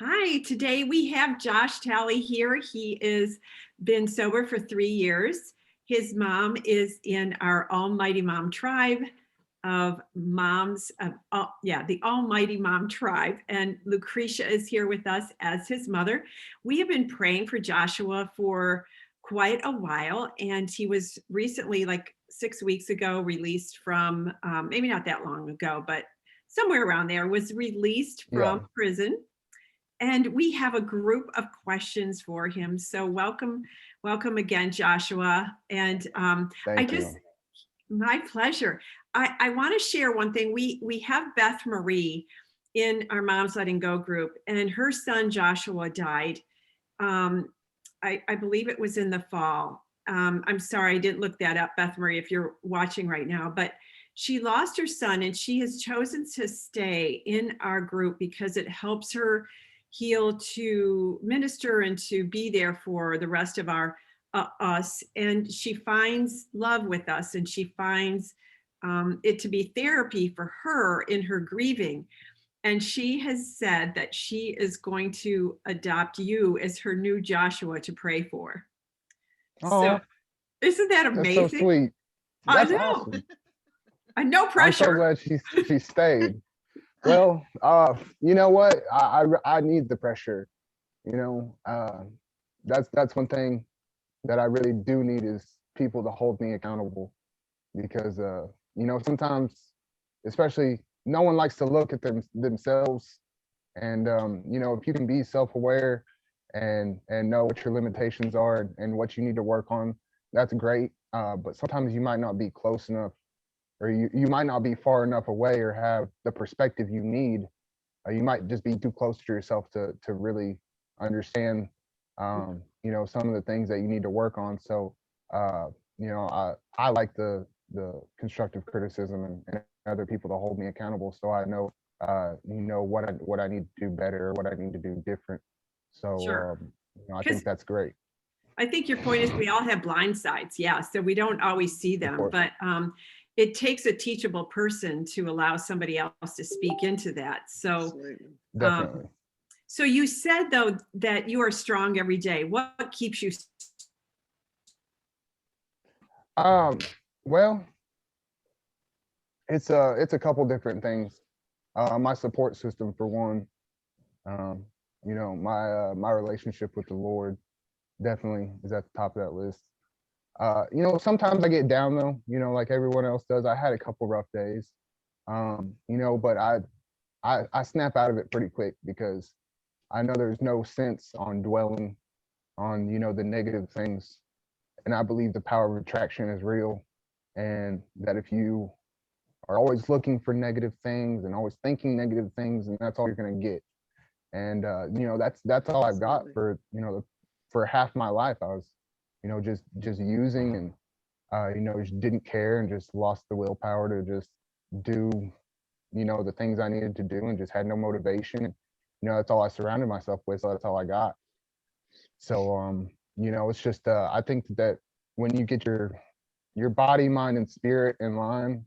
Hi, today we have Josh Talley here. He is been sober for 3 years. His mom is in our Almighty Mom tribe of moms of the Almighty Mom tribe. And Lucretia is here with us as his mother. We have been praying for Joshua for quite a while, and he was recently, like 6 weeks ago, released from maybe not that long ago, but somewhere around there, was released Yeah, from prison, and we have a group of questions for him. So welcome again, Joshua. And I thank just, you. my pleasure. I want to share one thing. We have Beth Marie in our Moms Letting Go group, and her son Joshua died. Um, I believe it was in the fall. I'm sorry, I didn't look that up, Beth Marie, if you're watching right now, but she lost her son and she has chosen to stay in our group because it helps her heal, to minister and to be there for the rest of our us. And she finds love with us, and she finds it to be therapy for her in her grieving. And she has said that she is going to adopt you as her new Joshua to pray for. So Oh, isn't that that's so amazing? sweet. I That's know. awesome. No I'm so pressure. glad she stayed. Well, you know what? I need the pressure. You know, that's one thing that I really do need is people to hold me accountable because sometimes, especially, no one likes to look at themselves, and if you can be self-aware and know what your limitations are and what you need to work on, that's great. But sometimes you might not be close enough, or you might not be far enough away or have the perspective you need. You might just be too close to yourself to really understand some of the things that you need to work on. So I like the constructive criticism and other people to hold me accountable, so I know what I need to do better or what I need to do different. Sure. So I Because think that's great. I think your point is we all have blind sides. Yeah. So we don't always see Of them, course. but it takes a teachable person to allow somebody else to speak into that. So, Absolutely. um, Definitely. so you said though that you are strong every day. What keeps you? um well, it's a couple different things. My support system, for one. um my relationship with the Lord definitely is at the top of that list. Sometimes I get down though, like everyone else does. I had a couple rough days. But I snap out of it pretty quick because I know there's no sense on dwelling on, the negative things. And I believe the power of attraction is real. And that if you are always looking for negative things and always thinking negative things, and that's all you're gonna get. And that's all I've got Absolutely. for half my life. I was, just using and just didn't care and just lost the willpower to just do, the things I needed to do and just had no motivation. And, that's all I surrounded myself with. So that's all I got. So, it's just, I think that when you get your body, mind, and spirit in line,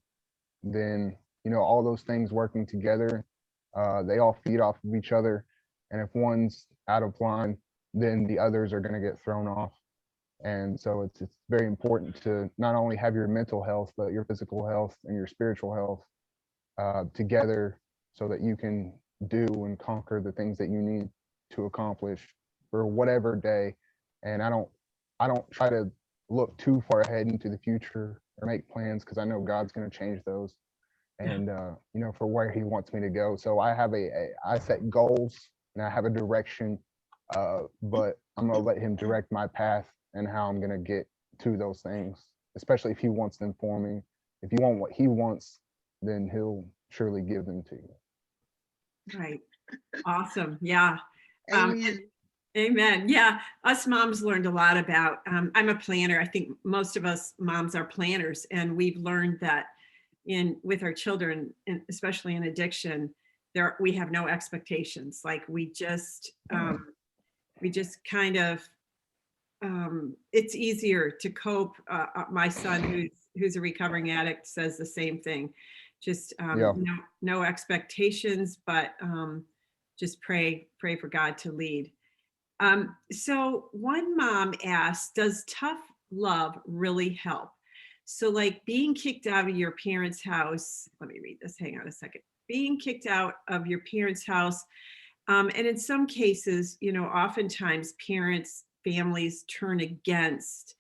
then, all those things working together, they all feed off of each other. And if one's out of line, then the others are going to get thrown off. And so it's very important to not only have your mental health, but your physical health and your spiritual health together so that you can do and conquer the things that you need to accomplish for whatever day. And I don't try to look too far ahead into the future or make plans because I know God's going to change those Yeah. and for where he wants me to go. So I have I set goals and I have a direction, but I'm going to let him direct my path and how I'm going to get to those things, especially if he wants them for me. If you want what he wants, then he'll surely give them to you. Right. Awesome. Yeah. And Amen. amen. Yeah. Us moms learned a lot about, I'm a planner. I think most of us moms are planners, and we've learned that with our children, and especially in addiction, we have no expectations. Like we just kind of, it's easier to cope. My son, who's a recovering addict, says the same thing. Just Yeah, no expectations, but just pray for God to lead. So one mom asked, does tough love really help? So, like being kicked out of your parents' house, let me read this, hang on a second. Being kicked out of your parents' house, and in some cases, oftentimes parents, families turn against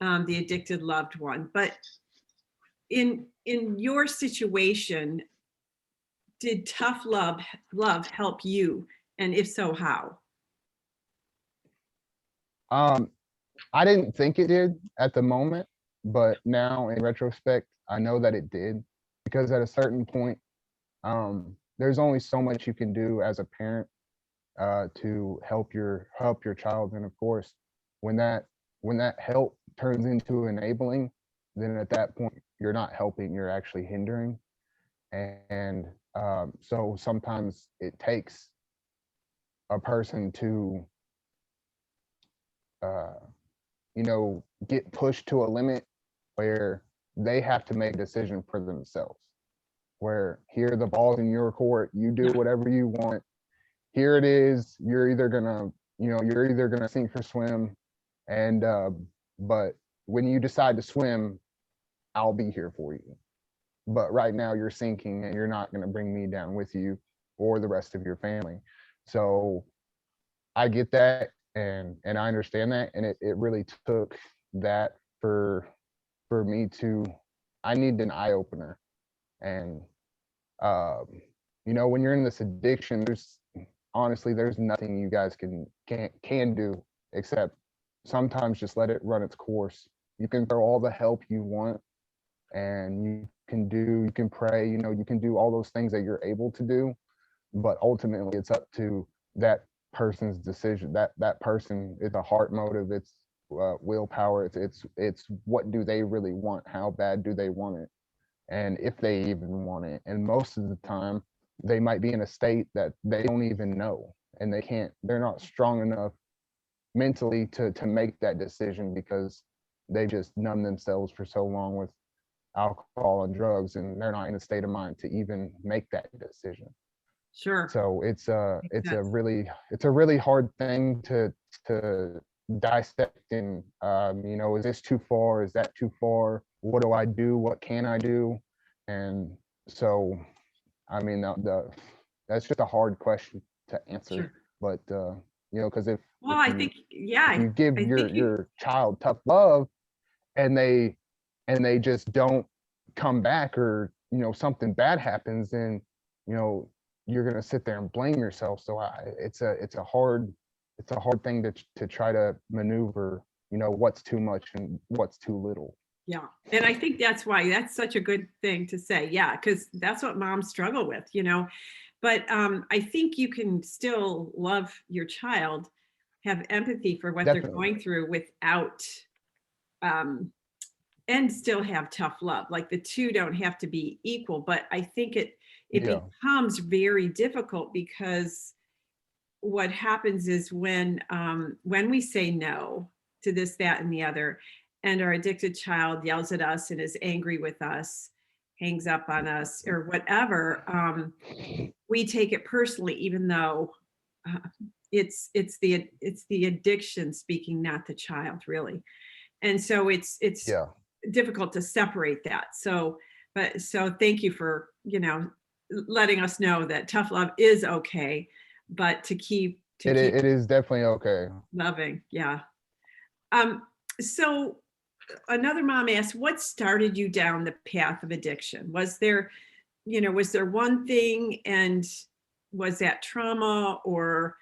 the addicted loved one. But in your situation, did tough love help you? And if so, how? Um, I didn't think it did at the moment, but now in retrospect, I know that it did because at a certain point, there's only so much you can do as a parent to help your child, and of course, when that when that help turns into enabling, then at that point you're not helping, you're actually hindering, and so sometimes it takes a person to uh, get pushed to a limit where they have to make a decision for themselves. Where here the ball's in your court, you do Yeah, whatever you want. Here it is. You're either gonna sink or swim. And but when you decide to swim, I'll be here for you. But right now you're sinking and you're not gonna bring me down with you or the rest of your family. So I get that and I understand that. And it really took that for me to I need an eye opener. And um, when you're in this addiction, there's nothing you guys can do except sometimes just let it run its course. You can throw all the help you want and you can pray, you can do all those things that you're able to do, but ultimately it's up to that person's decision. That person is a heart motive, it's willpower, it's what do they really want, how bad do they want it, and if they even want it. And most of the time they might be in a state that they don't even know, and they're not strong enough mentally to make that decision because they just numb themselves for so long with alcohol and drugs, and they're not in a state of mind to even make that decision. sure. So Makes it's a sense. really it's a really hard thing to dissect. And is this too far, is that too far, what do I do, what can I do? And so I mean that's just a hard question to answer. Sure. But because if Well, if I you think, yeah, if you give I think you, your child tough love and they just don't come back, or something bad happens, then you know you're going to sit there and blame yourself. So it's a hard thing to try to maneuver, what's too much and what's too little. yeah. And I think that's why that's such a good thing to say. Yeah, because that's what moms struggle with. But I think you can still love your child, have empathy for what they're Definitely. going through without, um, and still have tough love. Like the two don't have to be equal, but I think it Yeah. becomes very difficult because what happens is when we say no to this, that, and the other, and our addicted child yells at us and is angry with us, hangs up on us, or whatever, we take it personally, even though uh, it's the addiction speaking, not the child, really. And so it's Yeah. difficult to separate that. So thank you for letting us know that tough love is okay, but to keep It is definitely okay. loving. Yeah. Um, so another mom asked, what started you down the path of addiction? Was there one thing, and was that trauma, or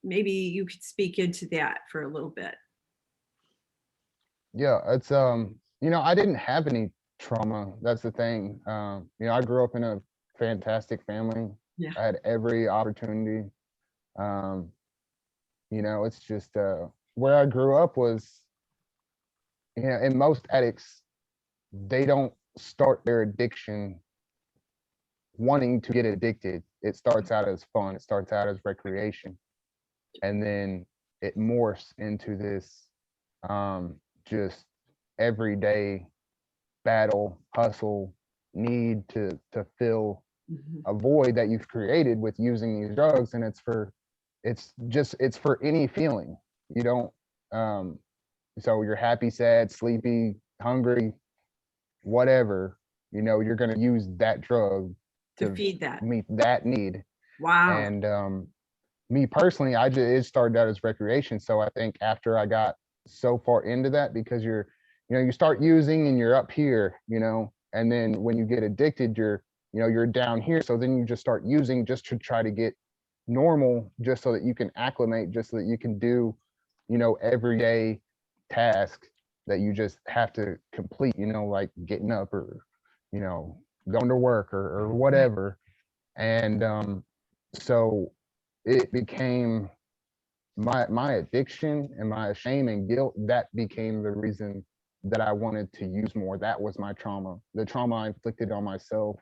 maybe you could speak into that for a little bit? Yeah, it's I didn't have any trauma. That's the thing. I grew up in a fantastic family. Yeah. I had every opportunity. Um, it's just where I grew up was, and most addicts, they don't start their addiction wanting to get addicted. It starts out as fun, it starts out as recreation, and then it morphs into this just everyday battle, hustle, need to fill Mhm. a void that you've created with using these drugs, and it's for any feeling. You don't so you're happy, sad, sleepy, hungry, whatever, you're going to use that drug To to feed that. meet that need. Wow. And me personally, it started out as recreation. So I think after I got so far into that, because you start using and you're up here, and then when you get addicted, you're down here. So then you just start using just to try to get normal, just so that you can acclimate, just so that you can do, everyday tasks that you just have to complete, like getting up, or, going to work, or whatever. And so it became my addiction, and my shame and guilt. That became the reason that I wanted to use more. That was my trauma, the trauma I inflicted on myself,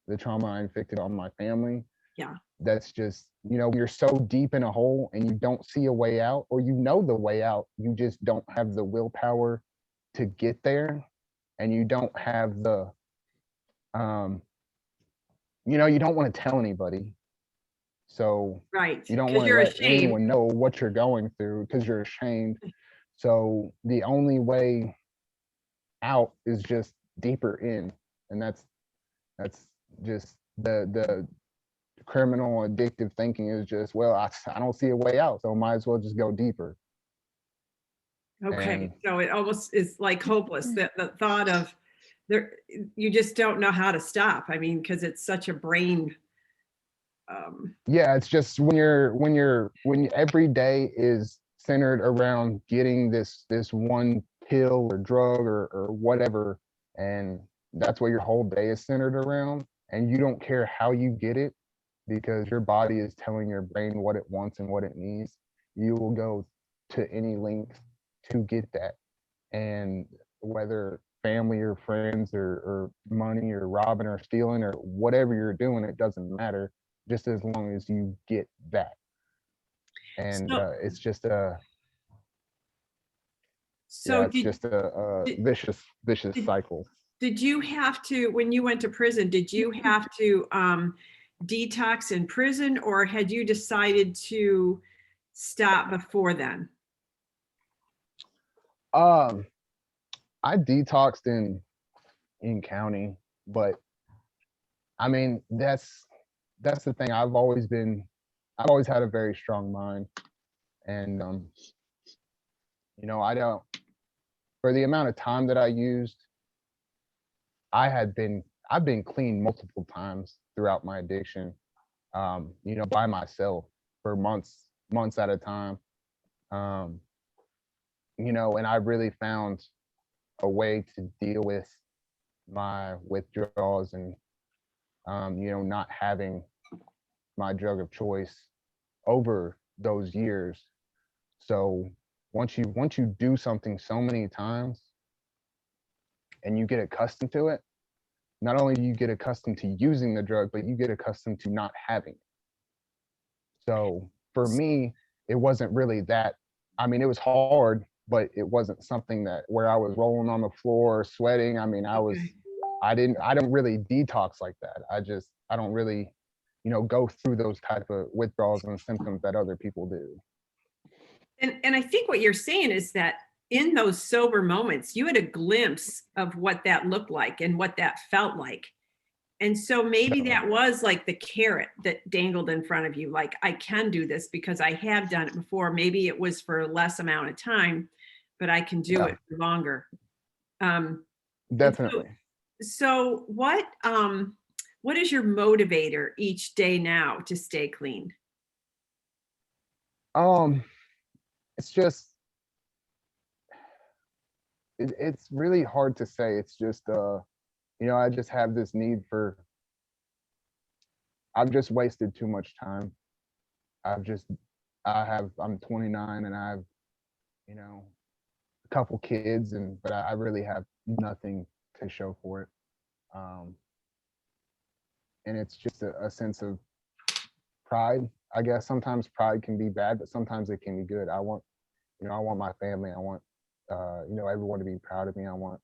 the trauma I inflicted on my family. Yeah. That's just, when you're so deep in a hole and you don't see a way out, or the way out, you just don't have the willpower to get there. And you don't have the um you don't want to tell anybody. So Right. you don't Because want to you're let ashamed. anyone know what you're going through, because you're ashamed. So the only way out is just deeper in. And that's just the criminal addictive thinking, is just, well, I don't see a way out, so might as well just go deeper. Okay. And So it almost is like hopeless. The thought of there, you just don't know how to stop. I mean, because it's such a brain. yeah, it's just when every day is centered around getting this one pill or drug, or whatever, and that's what your whole day is centered around, and you don't care how you get it, because your body is telling your brain what it wants and what it needs. You will go to any length to get that. And whether family or friends, or money, or robbing or stealing, or whatever you're doing, it doesn't matter, just as long as you get that. And So, it's just so it's just a did, vicious did cycle. did you have to, when you went to prison, did you have to detox in prison, or had you decided to stop before then? um I detoxed in county, but I mean, that's the thing. I've always had a very strong mind. And I don't, for the amount of time that I used, I've been clean multiple times throughout my addiction, by myself for months at a time. um and I really found a way to deal with my withdrawals, and not having my drug of choice over those years. So once you do something so many times and you get accustomed to it, not only do you get accustomed to using the drug, but you get accustomed to not having it. So for me, it wasn't really that. I mean, it was hard, but it wasn't something that where I was rolling on the floor, sweating. I mean, Okay. I don't really detox like that. I don't really, go through those type of withdrawals and symptoms that other people do. And I think what you're saying is that in those sober moments, you had a glimpse of what that looked like and what that felt like. And so maybe Definitely. that was like the carrot that dangled in front of you, like, I can do this because I have done it before. Maybe it was for a less amount of time, but I can do Yeah, it for longer. Um, and so, definitely. so what is your motivator each day now to stay clean? Um, it's just it's really hard to say. It's just I just have this need for. I've just wasted too much time. I've just I'm 29, and I have, a couple kids, but I really have nothing to show for it. Um, and it's just a sense of pride. I guess sometimes pride can be bad, but sometimes it can be good. I want my family. I want, everyone to be proud of me. I want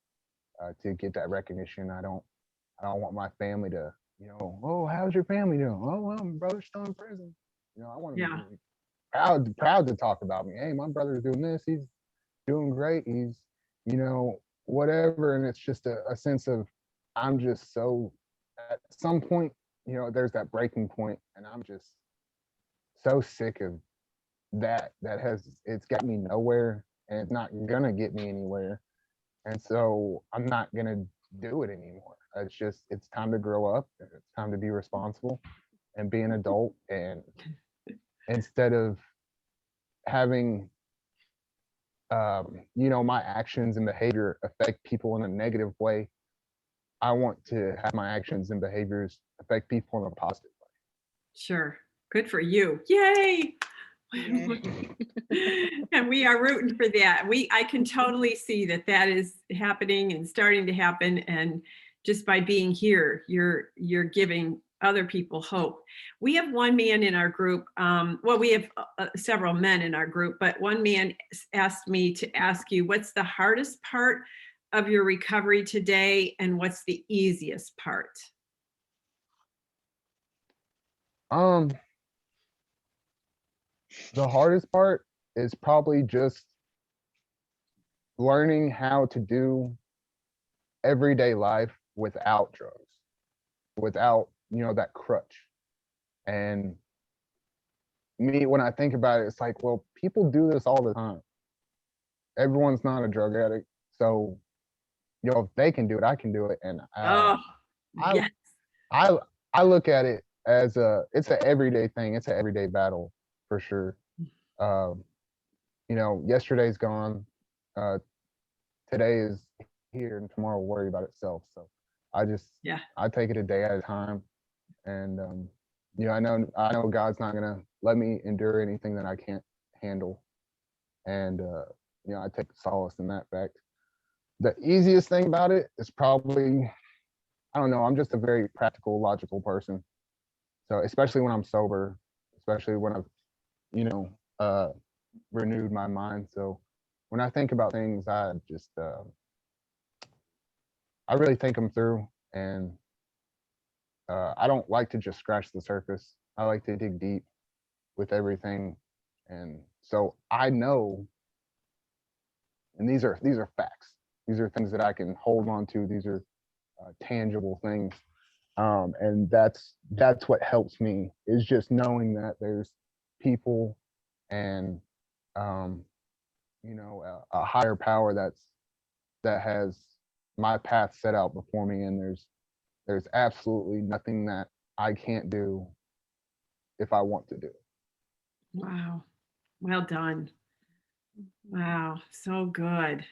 to get that recognition. I don't want my family Oh, how's your family doing? Oh, well, my brother's still in prison. I want them to Yeah. be proud to talk about me. Hey, my brother's doing this. He's doing great. He's, whatever. And it's just a sense of, I'm just so, at some point, there's that breaking point, and I'm just so sick of it's got me nowhere, and it's not gonna get me anywhere. And so I'm not gonna do it anymore. It's time to grow up. It's time to be responsible and be an adult. And instead of having my actions and behavior affect people in a negative way, I want to have my actions and behaviors affect people in a positive Sure. Good for you. Yay. Yeah. And we are rooting for that. I can totally see that that is happening and starting to happen. And just by being here, you're giving other people hope. We have one man in our group. Well, we have several men in our group, but one man asked me to ask you, what's the hardest part of your recovery today, and what's the easiest part? way. The hardest part is probably just learning how to do everyday life without drugs, without, that crutch. And me, when I think about it, it's like, well, people do this all the time. Everyone's not a drug addict. So, if they can do it, I can do it. And Oh, I yes. I I look at it as it's an everyday thing. It's an everyday battle for sure. Um, yesterday's gone. Uh, Today is here, and tomorrow will worry about itself. So I just Yeah. I take it a day at a time. And I know God's not gonna let me endure anything that I can't handle. And I take solace in that fact. The easiest thing about it is probably, I don't know, I'm just a very practical, logical person. So especially when I'm sober, especially when I've, you know, uh renewed my mind. So when I think about things, I really think them through. And I don't like to just scratch the surface. I like to dig deep with everything. And so I know, and these are facts. These are things that I can hold on to. These are tangible things. And that's what helps me, is just knowing that there's people and um, a higher power that has my path set out before me, and there's absolutely nothing that I can't do if I want to do it. Wow. Well done. Wow. So good.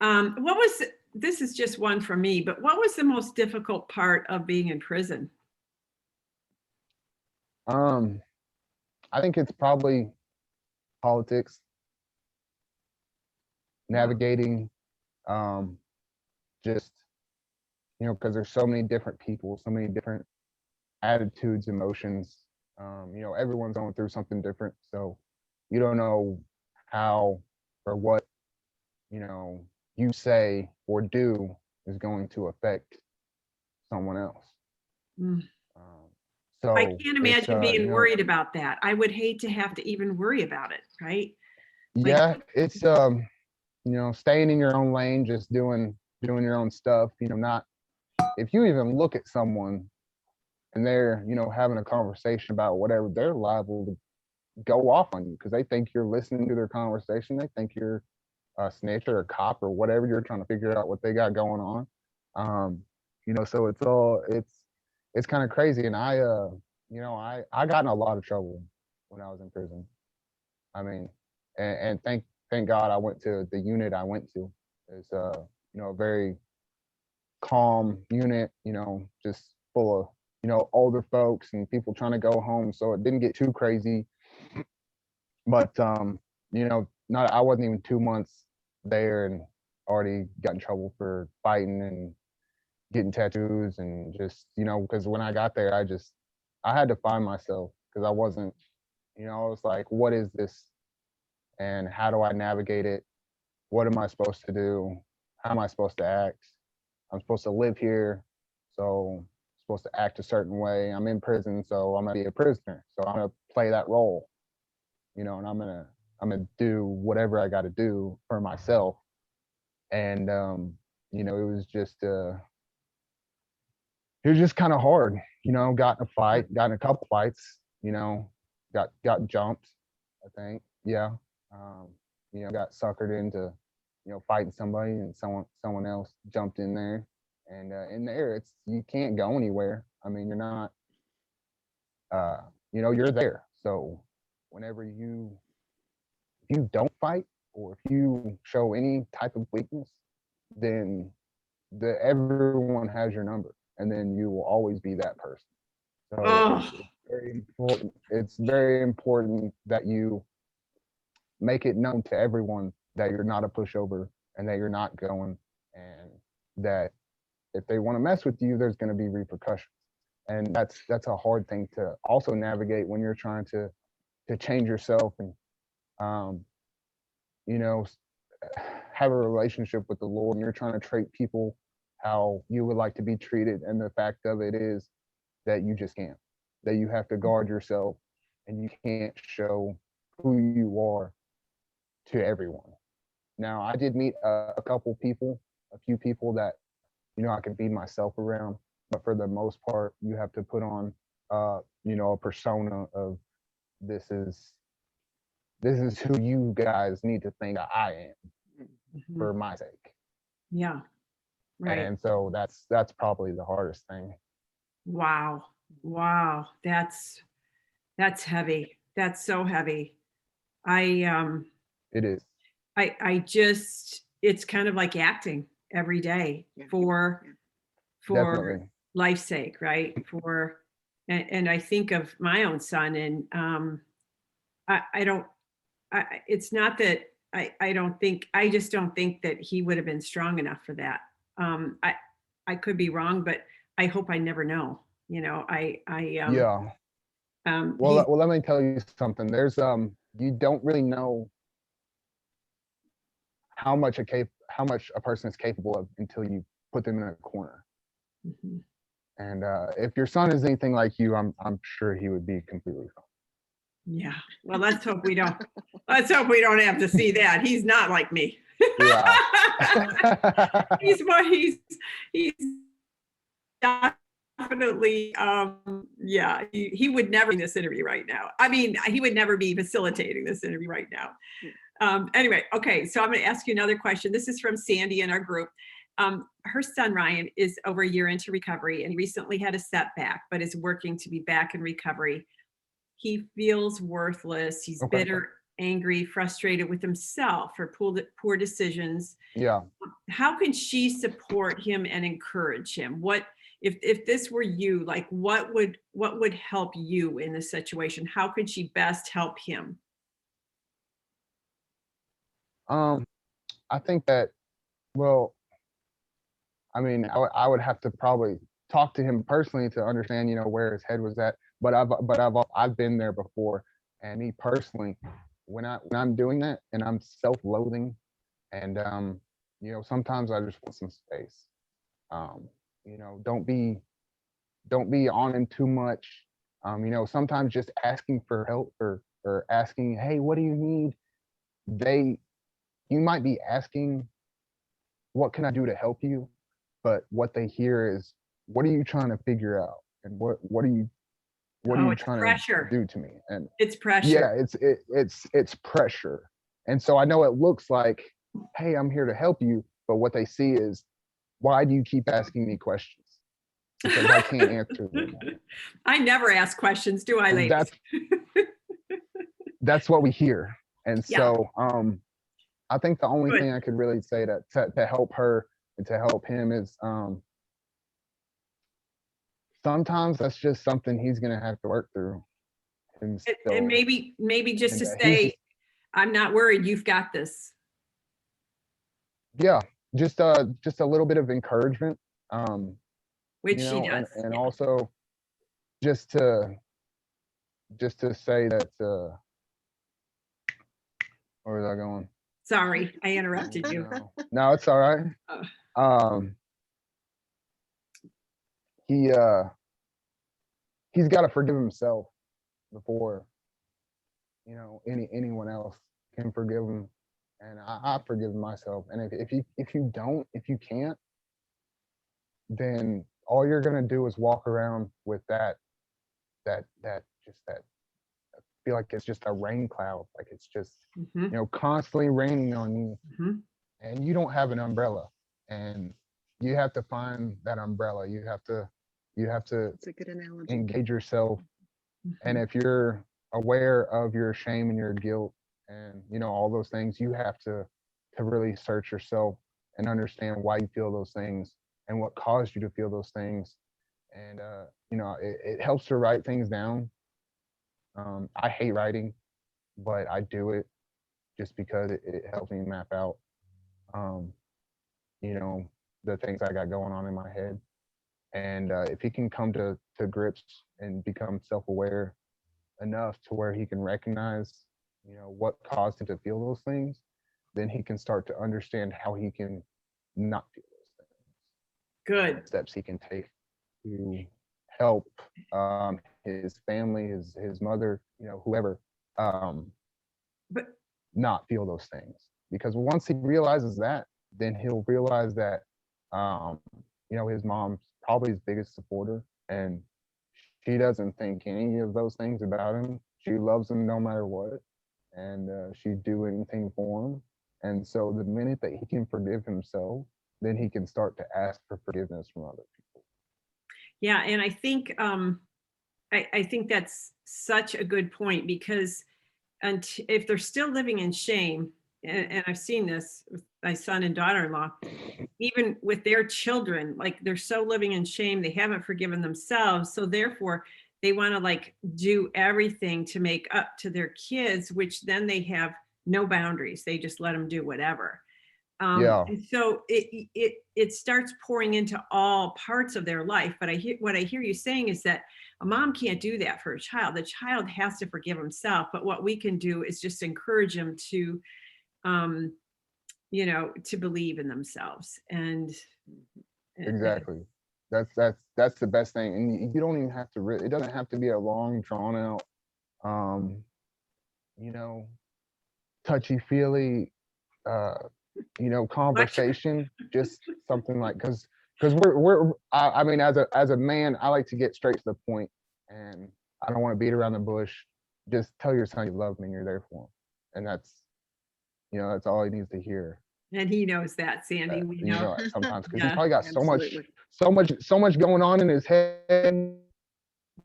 What was, this is just one for me, but what was the most difficult part of being in prison? Um, I think it's probably politics, Yeah. navigating, um, just because there's so many different people, so many different attitudes, emotions. Everyone's going through something different, so you don't know how or what you know you say or do is going to affect someone else. Mm. Um, I so can't it's imagine being worried about that. I would hate to have to even worry about it, right? Like, yeah, it's staying in your own lane, just doing your own stuff. Not, if you even look at someone and they're having a conversation about whatever, they're liable to go off on you because they think you're listening to their conversation. They think you're a snitch or a cop or whatever. You're trying to figure out what they got going on. So it's kind of crazy. And I got in a lot of trouble when I was in prison. I mean, and thank God I went to the unit I went to. It's a very calm unit, just full of older folks and people trying to go home, so it didn't get too crazy. But not I wasn't even 2 months there and already got in trouble for fighting and getting tattoos, and just because when I got there, I had to find myself because I wasn't, I was like, what is this, and how do I navigate it? What am I supposed to do? How am I supposed to act? I'm supposed to live here, so supposed to act a certain way. I'm in prison, so I'm gonna be a prisoner. So I'm gonna play that role, and I'm gonna do whatever I got to do for myself. And it was just kind of hard. Got in a fight, got in a couple fights. Got jumped, I think. Yeah. Um, got suckered into fighting somebody, and someone else jumped in there. And in there, you can't go anywhere. I mean, you're not, you're there. So whenever if you don't fight, or if you show any type of weakness, then everyone has your number, and then you will always be that person. So Oh, it's very important. It's very important that you make it known to everyone that you're not a pushover, and that you're not going, and that if they want to mess with you, there's going to be repercussions. And that's a hard thing to also navigate when you're trying to change yourself, and um, you know have a relationship with the Lord, and you're trying to treat people how you would like to be treated. And the fact of it is that you just can't. That you have to guard yourself, and you can't show who you are to everyone. Now, I did meet a few people that I could be myself around, but for the most part, you have to put on a persona of this is who you guys need to think I am mhm. for my sake. Yeah, right. And so that's probably the hardest thing. Wow. Wow. That's heavy. That's so heavy. I It is. I just, it's kind of like acting every day Yeah. for Definitely. life's sake, right? And I think of my own son, and I don't, it's not that I don't think, I just don't think that he would have been strong enough for that. I could be wrong, but I hope I never know. Yeah. He, Well, let me tell you something. There's you don't really know how much a person is capable of until you put them in a corner. Mhm. And if your son is anything like you, I'm sure he would be completely fine. Yeah. Well, let's hope we don't. Let's hope we don't have to see that. He's not like me. Yeah. He's what he's definitely yeah, he would never in this interview right now. I mean, he would never be facilitating this interview right now. Anyway, okay, so I'm going to ask you another question. This is from Sandy in our group. Her son Ryan is over a year into recovery, and recently had a setback, but is working to be back in recovery. He feels worthless. He's Okay. bitter, angry, frustrated with himself for poor decisions. Yeah. How can she support him and encourage him? What if this were you, like what would help you in this situation? How could she best help him? I think that, well, I mean, I would have to probably talk to him personally to understand, where his head was at. But I've been there before, and me personally, when I'm doing that and I'm self-loathing, and sometimes I just want some space. Um, don't be on him too much. Sometimes just asking for help, or asking, hey, what do you need? You might be asking, what can I do to help you? But what they hear is, what are you trying to figure out? And what are you Oh, it's trying pressure. to do to me? And It's pressure. yeah, it's pressure. And so I know it looks like, hey, I'm here to help you, but what they see is, why do you keep asking me questions? Because I can't answer them. I never ask questions, do I, And ladies? that's what we hear. And Yeah. so I think the only Good. thing I could really say to help her and to help him is, sometimes that's just something he's gonna have to work through himself. And maybe just And to that he's say, I'm not worried, you've got this. Yeah, just a little bit of encouragement, Which she does. and Yeah. also just to say that, where was I going? Sorry, I interrupted you. No, it's all right. Oh. Um, he he's got to forgive himself before, anyone else can forgive him. And I forgive myself. And if you can't, then all you're gonna do is walk around with that feel like it's just a rain cloud, like it's just constantly raining on you, and you don't have an umbrella, and you have to find that umbrella. You have to It's a good analogy. engage yourself. And if you're aware of your shame and your guilt and all those things, you have to really search yourself and understand why you feel those things and what caused you to feel those things. And it helps to write things down. I hate writing, but I do it just because it helps me map out um, the things I got going on in my head. And if he can come to grips and become self-aware enough to where he can recognize what caused him to feel those things, then he can start to understand how he can not feel those things. Good. Steps he can take to help his family, his mother, whoever, But not feel those things. Because once he realizes that, then he'll realize that his mom's probably his biggest supporter, and she doesn't think any of those things about him. She loves him no matter what, and she'd do anything for him. And so the minute that he can forgive himself, then he can start to ask for forgiveness from other people. yeah, and I think I think that's such a good point, because if they're still living in shame, and I've seen this with my son and daughter-in-law, even with their children, like they're so living in shame, they haven't forgiven themselves. So therefore, they want to like do everything to make up to their kids, which then they have no boundaries. They just let them do whatever. Yeah, And so it starts pouring into all parts of their life. But what I hear you saying is that a mom can't do that for a child. The child has to forgive himself. But what we can do is just encourage him to, to believe in themselves. And exactly. That's the best thing. And you don't even have to it doesn't have to be a long drawn out um you know touchy feely conversation. Just something like, because I mean, as a man, I like to get straight to the point, and I don't want to beat around the bush. Just tell your son you love him and you're there for him, and that's all he needs to hear. and he knows that, Sandy. We know. Sometimes, because he's Yeah. probably got Absolutely. so much going on in his head.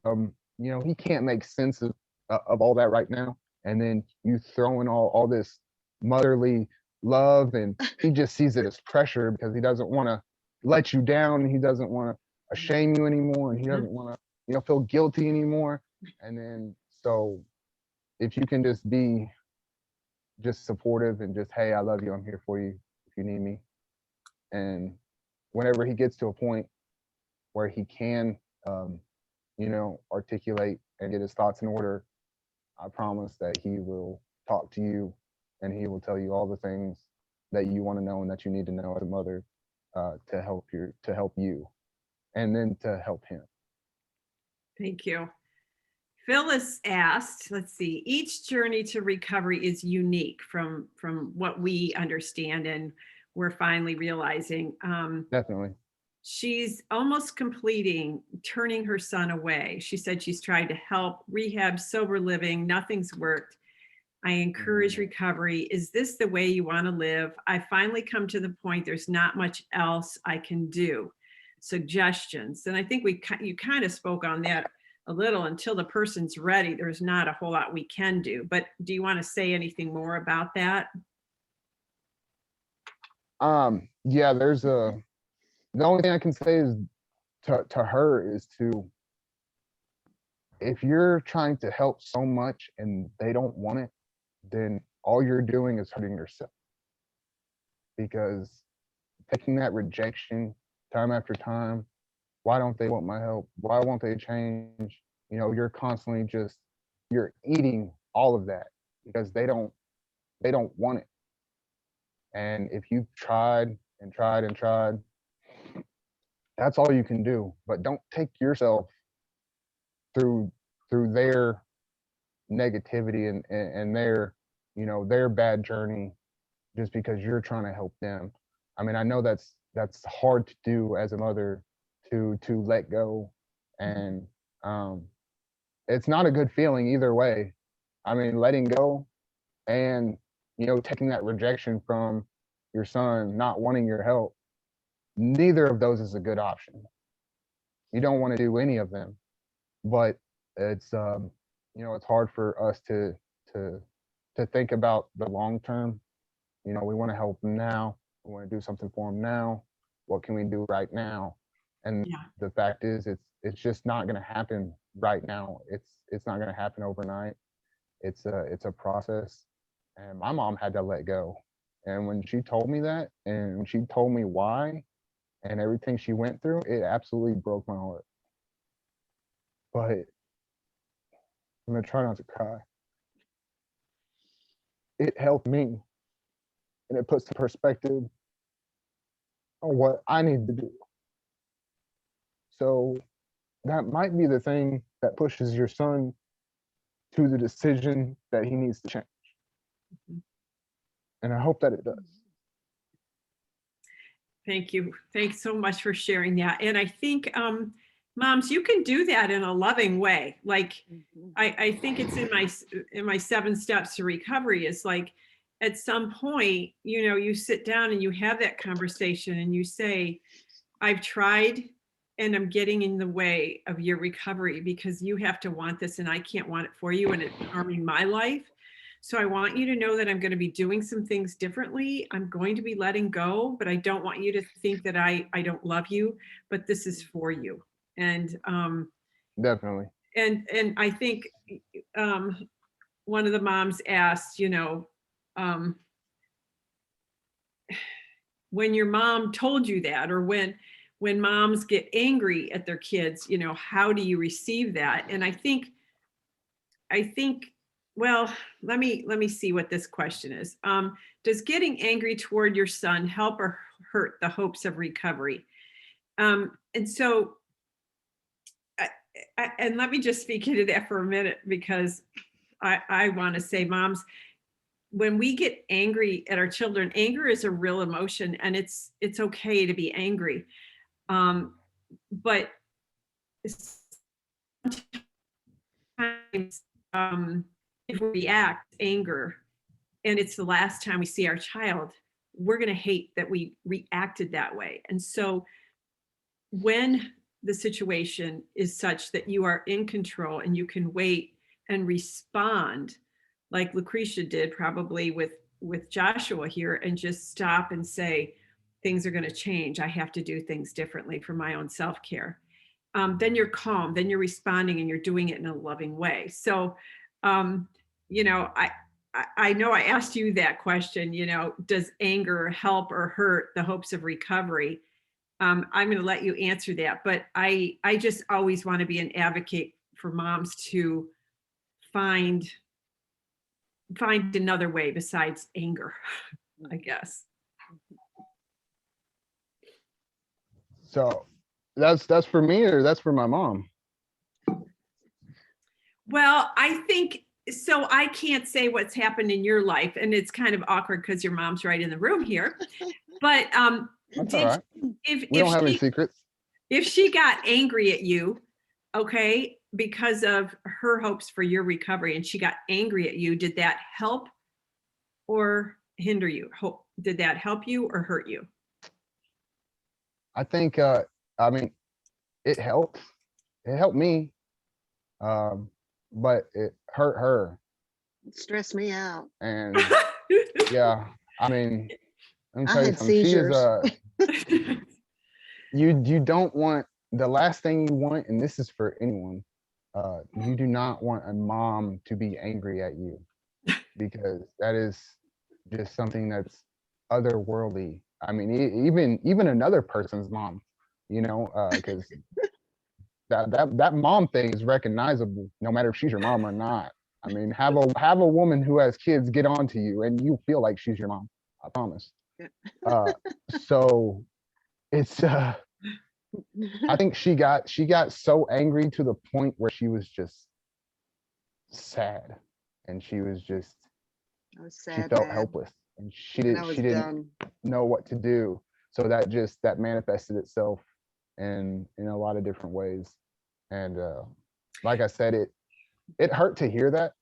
He can't make sense of all that right now. And then you throw in all this motherly love, and he just sees it as pressure because he doesn't want to let you down, and he doesn't want to shame you anymore, and he doesn't want to feel guilty anymore. And then so if you can just be just supportive and just, hey, I love you, I'm here for you if you need me. And whenever he gets to a point where he can articulate and get his thoughts in order, I promise that he will talk to you, and he will tell you all the things that you want to know and that you need to know as a mother, to help you, and then to help him. Thank you. Phyllis asked, let's see, each journey to recovery is unique from what we understand, and we're finally realizing. Definitely. She's almost completing turning her son away. She said she's tried to help, rehab, sober living, nothing's worked. I encourage recovery. Is this the way you want to live? I finally come to the point there's not much else I can do. Suggestions. And I think you kind of spoke on that a little. Until the person's ready, there's not a whole lot we can do. But do you want to say anything more about that? Yeah, the only thing I can say is to her is if you're trying to help so much and they don't want it, then all you're doing is hurting yourself. Because taking that rejection time after time, why don't they want my help? Why won't they change? You're constantly you're eating all of that because they don't want it. And if you've tried and tried and tried, that's all you can do. But don't take yourself through their negativity and their, you know, their bad journey, just because you're trying to help them. I mean, I know that's hard to do as a mother, to let go, and it's not a good feeling either way. I mean, letting go and, you know, taking that rejection from your son, not wanting your help, neither of those is a good option. You don't want to do any of them, but it's you know, it's hard for us to think about the long term. You know, we want to help them now. We want to do something for them now. What can we do right now? And Yeah. the fact is, it's just not going to happen right now. It's not going to happen overnight. It's a process. And my mom had to let go. And when she told me that, and when she told me why, and everything she went through, it absolutely broke my heart. But I'm gonna try not to cry. It helped me, and it puts the perspective on what I need to do. So that might be the thing that pushes your son to the decision that he needs to change. And I hope that it does. Thank you. Thanks so much for sharing that. And I think, moms, you can do that in a loving way. Like, I think it's in my 7 steps to recovery, is like, at some point, you know, you sit down and you have that conversation and you say, I've tried and I'm getting in the way of your recovery because you have to want this and I can't want it for you and it's harming my life. So I want you to know that I'm going to be doing some things differently. I'm going to be letting go, but I don't want you to think that I don't love you, but this is for you. And Definitely. and I think one of the moms asked, you know, when your mom told you that, or when moms get angry at their kids, you know, how do you receive that? And I think, well, let me see what this question is. Does getting angry toward your son help or hurt the hopes of recovery? And so, and let me just speak into that for a minute, because I want to say, moms, when we get angry at our children, anger is a real emotion, and it's okay to be angry. But sometimes, if we react anger and it's the last time we see our child, we're going to hate that we reacted that way. And so when the situation is such that you are in control and you can wait and respond, like Lucretia did probably with Joshua here, and just stop and say, things are going to change. I have to do things differently for my own self-care. Then you're calm, then you're responding and you're doing it in a loving way. So, you know, I know I asked you that question, you know, does anger help or hurt the hopes of recovery? I'm going to let you answer that, but I just always want to be an advocate for moms to find another way besides anger, I guess. So that's for me, or that's for my mom? Well, I think so. I can't say what's happened in your life, and it's kind of awkward because your mom's right in the room here. But That's all right. if We don't have any secrets. If she got angry at you, okay, because of her hopes for your recovery, and she got angry at you, did that help or hinder you? Did that help you or hurt you? I think I mean, it helped. It helped me. But it hurt her. It stressed me out. And yeah, I mean, let me I tell you had something. seizures. She is you don't want, the last thing you want, and this is for anyone, you do not want a mom to be angry at you, because that is just something that's otherworldly. I mean, even another person's mom, you know, because that mom thing is recognizable no matter if she's your mom or not. I mean, have a woman who has kids get on to you and you feel like she's your mom. I promise. So it's I think she got so angry to the point where she was just sad, and she was just I was she sad, felt bad, helpless, and and I was she didn't done. know what to do. So that manifested itself in a lot of different ways. And like I said, it hurt to hear that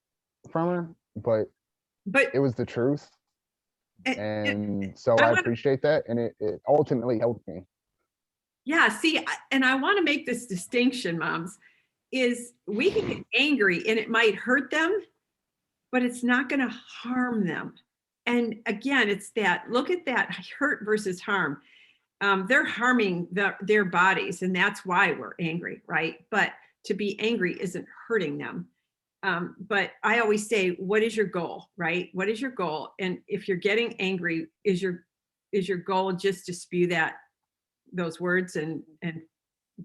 from her, but But it was the truth. and And so I I want to, appreciate that. And it ultimately helped me. yeah, see, and I want to make this distinction, moms, is we can get angry and it might hurt them, but it's not going to harm them. And again, it's that, look at that hurt versus harm. They're harming their bodies, and that's why we're angry, right? But to be angry isn't hurting them. But I always say, what is your goal, right? What is your goal? And if you're getting angry, is your goal just to spew those words and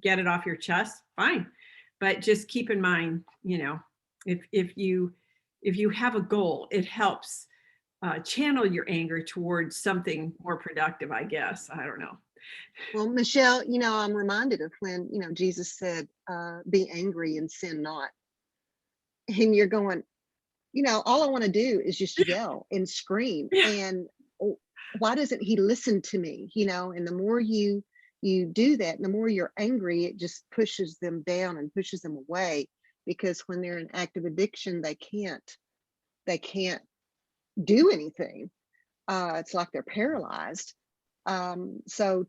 get it off your chest? Fine. But just keep in mind, if you have a goal, it helps channel your anger towards something more productive, I guess. I don't know. Well, Michelle, I'm reminded of when, Jesus said, be angry and sin not. And you're going, all I want to do is just yell and scream. Yeah. And why doesn't he listen to me? And the more you do that, and the more you're angry, it just pushes them down and pushes them away, because when they're in active addiction, they can't do anything. It's like they're paralyzed. So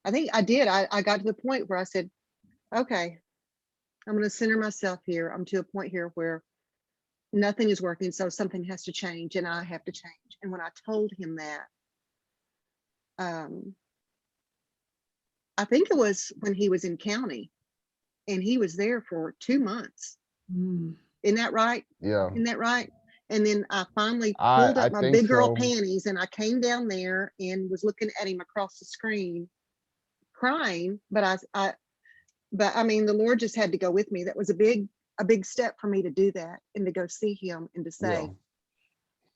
I think I got to the point where I said, okay, I'm going to center myself here. I'm to a point here where nothing is working. So something has to change, and I have to change. And when I told him that, I think it was when he was in county, and he was there for 2 months. Mm. Isn't that right? Yeah. Isn't that right? And then I finally pulled I up my think big girl so. panties, and I came down there and was looking at him across the screen, crying. But I mean, the Lord just had to go with me. That was a big step for me to do that, and to go see him and to say,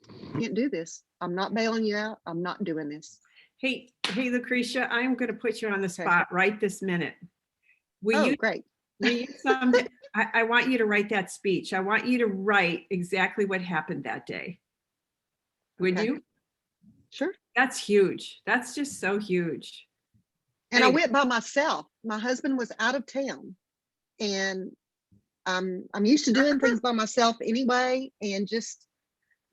Yeah. can't do this. I'm not bailing you out. I'm not doing this. Hey, Lucretia, I'm going to put you on the Okay. spot right this minute. Oh, great. Will you someday, I want you to write that speech. I want you to write exactly what happened that day. Would Okay. you? Sure. That's huge. That's just so huge. And I Anyway. went by myself. My husband was out of town, and I'm used to doing things by myself anyway, and just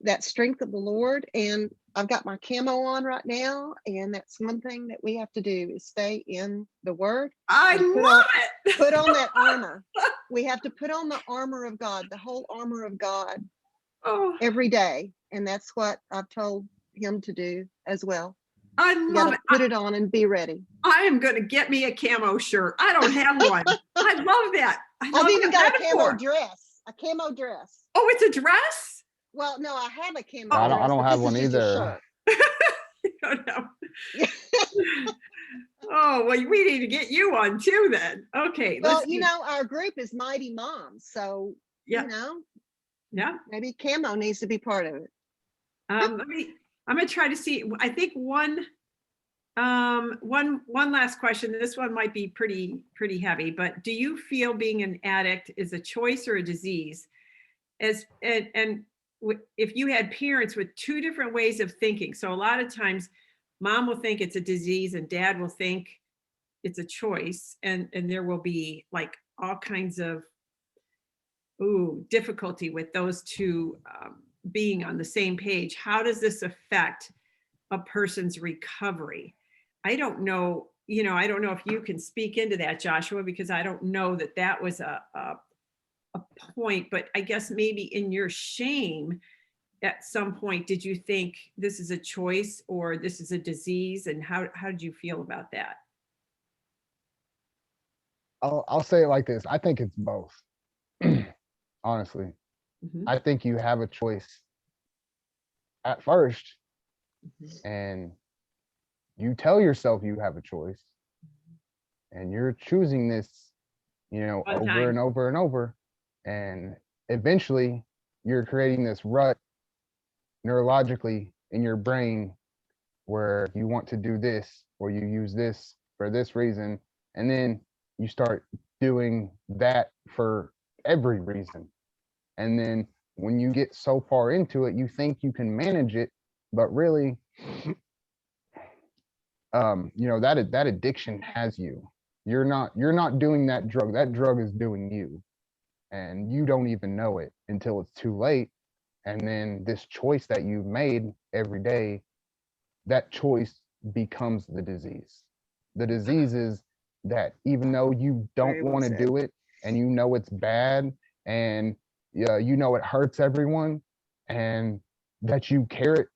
that strength of the Lord. And I've got my camo on right now, and that's one thing that we have to do, is stay in the Word. I love it. Put on that armor. We have to put on the armor of God, the whole armor of God, every day. And that's what I've told him to do as well. I love it. Put it on and be ready. I am going to get me a camo shirt. I don't have one. I love that. I've even got a camo dress. A camo dress. Oh, it's a dress? Well, no, I have a camo I dress. don't have one either. Oh, no. Oh, well, we need to get you one too then. Okay. Well, our group is Mighty Moms. So, yeah. Maybe camo needs to be part of it. I'm going to try to see. I think one last question. This one might be pretty heavy, but do you feel being an addict is a choice or a disease? And if you had parents with two different ways of thinking, so a lot of times mom will think it's a disease and dad will think it's a choice, and there will be like all kinds of difficulty with those two being on the same page. How does this affect a person's recovery? I don't know, I don't know if you can speak into that, Joshua, because I don't know that was a point, but I guess maybe in your shame at some point, did you think this is a choice or this is a disease? And how did you feel about that? I'll say it like this. I think it's both. Honestly, I think you have a choice at first, and you tell yourself you have a choice, and you're choosing this, over and over and over, and eventually you're creating this rut neurologically in your brain where you want to do this, or you use this for this reason. And then you start doing that for every reason. And then when you get so far into it, you think you can manage it, but really, that addiction has you. You're not doing that drug. That drug is doing you, and you don't even know it until it's too late. And then this choice that you've made every day, that choice becomes the disease. The disease is that even though you Very don't well want to said. do it, and you know it's bad, and it hurts everyone, and that you care,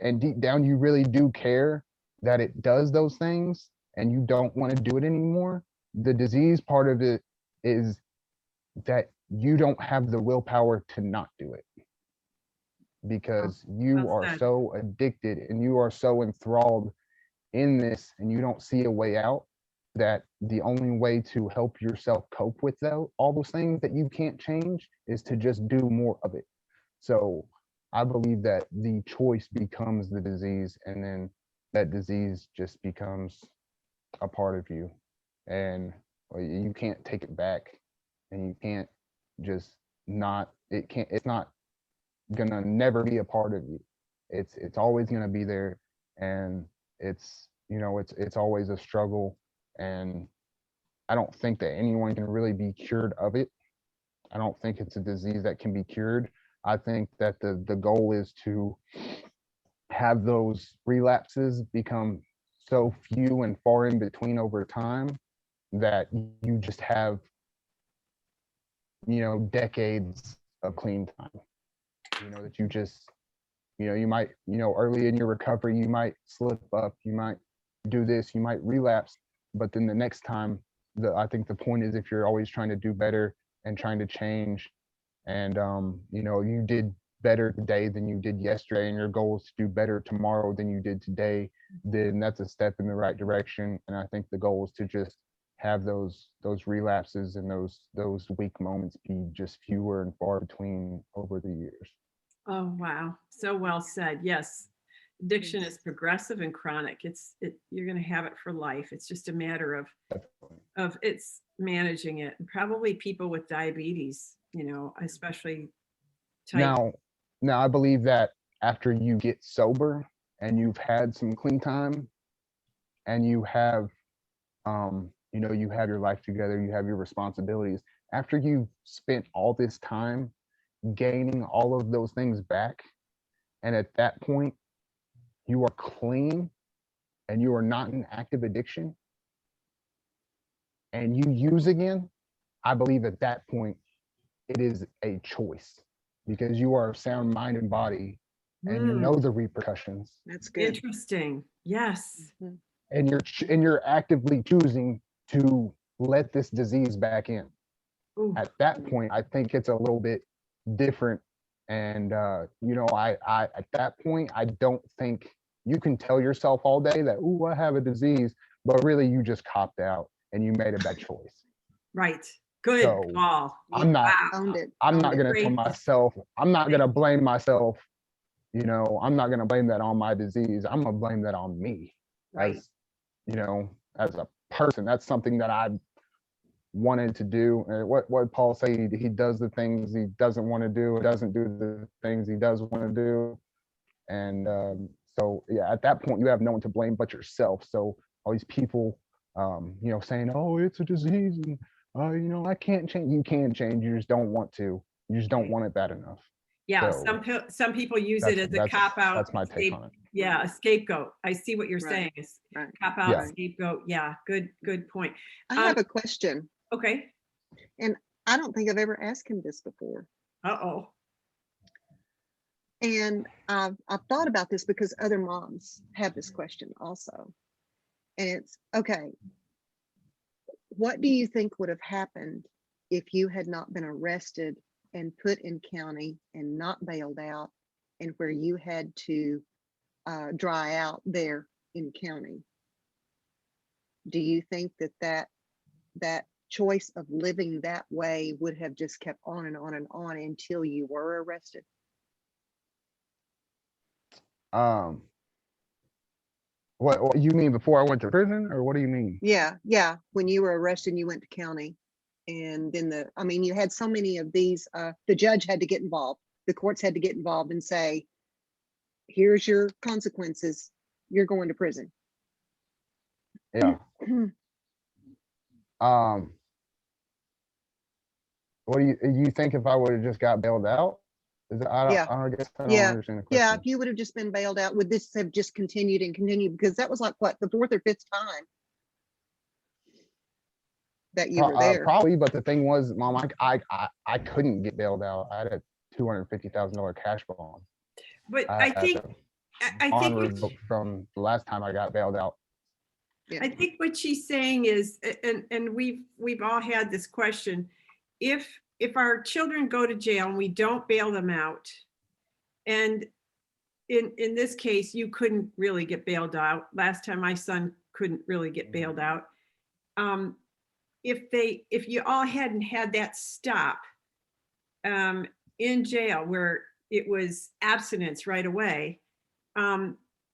and deep down you really do care that it does those things, and you don't want to do it anymore. The disease part of it is that you don't have the willpower to not do it, because you well are said. so addicted and you are so enthralled in this, and you don't see a way out, that the only way to help yourself cope with all those things that you can't change is to just do more of it. So I believe that the choice becomes the disease, and then that disease just becomes a part of you, and you can't take it back, and you can't just not it can't it's not gonna never be a part of you. It's always gonna be there, and it's always a struggle. And I don't think that anyone can really be cured of it. I don't think it's a disease that can be cured. I think that the goal is to have those relapses become so few and far in between over time, that you just have decades of clean time. That you just you might early in your recovery you might slip up, you might do this, you might relapse, but then the next time, I think the point is, if you're always trying to do better and trying to change, and you did better today than you did yesterday, and your goal is to do better tomorrow than you did today, then that's a step in the right direction. And I think the goal is to just have those relapses and those weak moments be just fewer and far between over the years. Oh, wow. So well said. Yes. Addiction Yes. is progressive and chronic. You're going to have it for life. It's just a matter Definitely. of it's managing it. And probably people with diabetes, especially type. Now I believe that after you get sober and you've had some clean time, and you have you have your life together, you have your responsibilities, after you've spent all this time gaining all of those things back, and at that point you are clean and you are not in active addiction, and you use again, I believe at that point it is a choice, because you are of sound mind and body, and you know Mm, the repercussions, That's good. interesting. Yes. Mhm. and you're actively choosing to let this disease back in. Ooh, At that point I think it's a little bit different. And I at that point I don't think you can tell yourself all day that, ooh, I have a disease, but really you just copped out and you made a bad choice. right. Good So call. Yeah, i'm not Wow. owned it. I'm Owned not it. going to tell Great. myself, I'm not going to blame myself. I'm not going to blame that on my disease. I'm going to blame that on me, Right. as as a person. That's something that I wanted to do. And what Paul say, he does the things he doesn't want to do, doesn't do the things he does want to do. And so yeah, at that point you have no one to blame but yourself. So all these people saying, oh, it's a disease, and I can't change. You can change, you just don't want to. You just don't Right. want it bad enough. Yeah. So Some people use it that's as a that's cop out. that's my take on it. Yeah, a scapegoat. I see what you're Right. saying. It's Right. cop out, Yeah. scapegoat. Yeah, good point. I have a question, Okay. and I don't think I've ever asked him this before. Uh-oh. And I've thought about this because other moms have this question also. And it's okay, what do you think would have happened if you had not been arrested and put in county and not bailed out, and where you had to dry out there in county? Do you think that choice of living that way would have just kept on and on and on until you were arrested? Um What you mean before I went to prison, or what do you mean? Yeah, yeah. When you were arrested and you went to county. And then I mean, you had so many of these, the judge had to get involved. The courts had to get involved and say, here's your consequences. You're going to prison. Yeah. Um, what do you think if I would have just got bailed out? Is that, Yeah. I guess I don't Yeah. understand the Yeah. question. If you would have just been bailed out, would this have just continued and continued? Because that was like what, the fourth or fifth time that you were there. Probably, but the thing was, Mom, I couldn't get bailed out. I had a $250,000 cash bond. But I I had think, I bond think, revoked from the last time I got bailed out. I think what she's saying is, and we've all had this question, if our children go to jail and we don't bail them out, and in this case, you couldn't really get bailed out. Last time my son couldn't really get bailed out. If you all hadn't had that stop in jail where it was abstinence right away,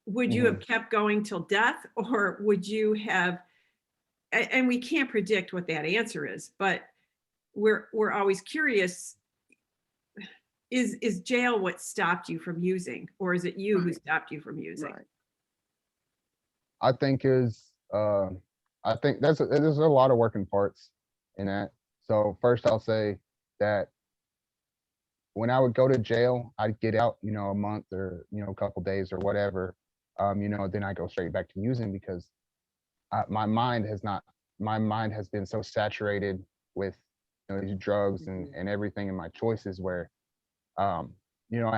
would you have kept going till death, or would you have, and we can't predict what that answer is, but we're always curious, is jail what stopped you from using, or is it you who Right. stopped you from using? Right. I think I think there's a lot of working parts in that. So first I'll say that when I would go to jail, I'd get out, a month or, a couple days or whatever. Then I go straight back to using because my mind has been so saturated with these drugs and everything in my choices where I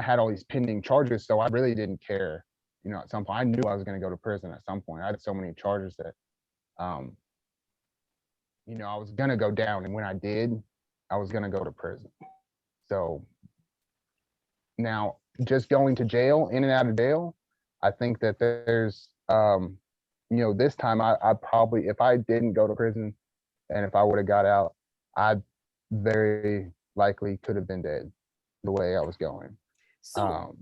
had all these pending charges, so I really didn't care. At some point I knew I was going to go to prison at some point. I had so many charges that I was going to go down, and when I did, I was going to go to prison. So now just going to jail, in and out of jail, I think that there's this time I probably, if I didn't go to prison and if I would have got out, I very likely could have been dead the way I was going. So,